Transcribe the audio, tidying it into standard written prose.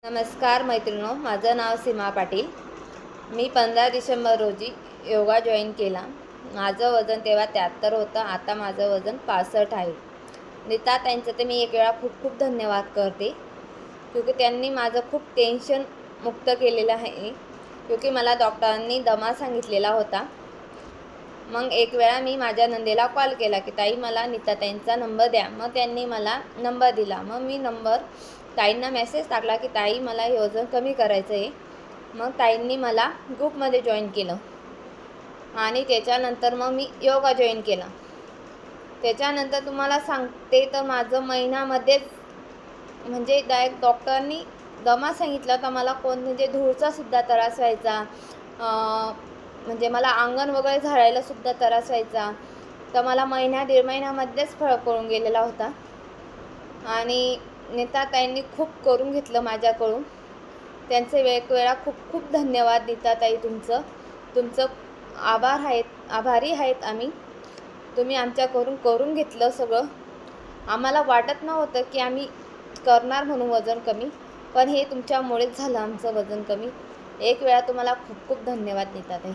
नमस्कार मैत्रिणो, माझं नाव सीमा पाटील। मी 15 डिसेंबर रोजी योगा जॉईन केला। माझं वजन तेव्हा 73 होतं, आता माझं वजन 65 आहे। नीता ताईंचं ते मी एक वेळा खूप खूप धन्यवाद करते, क्योंकि त्यांनी माझं खूप टेन्शन मुक्त केलेलं आहे। क्योंकि मला डॉक्टरांनी दमा सांगितलेला होता। मग एक वेळा मी माझ्या नंदेला कॉल केला की ताई मला नीता ताईंचा नंबर द्या। मग त्यांनी मला नंबर दिला। मग मी नंबर ताईंना मेसेज टाकला की ताई मला हे वजन कमी करायचं आहे। मग ताईंनी मला ग्रुपमध्ये जॉईन केलं आणि त्याच्यानंतर मग मी योगा जॉईन केला। त्याच्यानंतर तुम्हाला सांगते तर माझं महिन्यामध्येच म्हणजे डायरेक्ट डॉक्टरांनी दमा सांगितला तर मला म्हणजे धूळचा सुद्धा त्रास व्हायचा, म्हणजे मला अंगण वगैरे झाडायला सुद्धा त्रास व्हायचा। तर मला दीड महिन्यामध्येच फरक पडून गेलेला होता आणि नीता ताईंनी खूप करून घेतलं माझ्याकडून। त्यांचे वेळा खूप खूप धन्यवाद नीता ताई, तुमचं आभारी आहेत आम्ही। तुम्ही आमच्याकडून करून घेतलं सगळं। आम्हाला वाटत नव्हतं की आम्ही करणार म्हणून वजन कमी, पण हे तुमच्यामुळेच झालं आमचं वजन कमी। एक वेळा तुम्हाला खूप खूप धन्यवाद नीता ताई।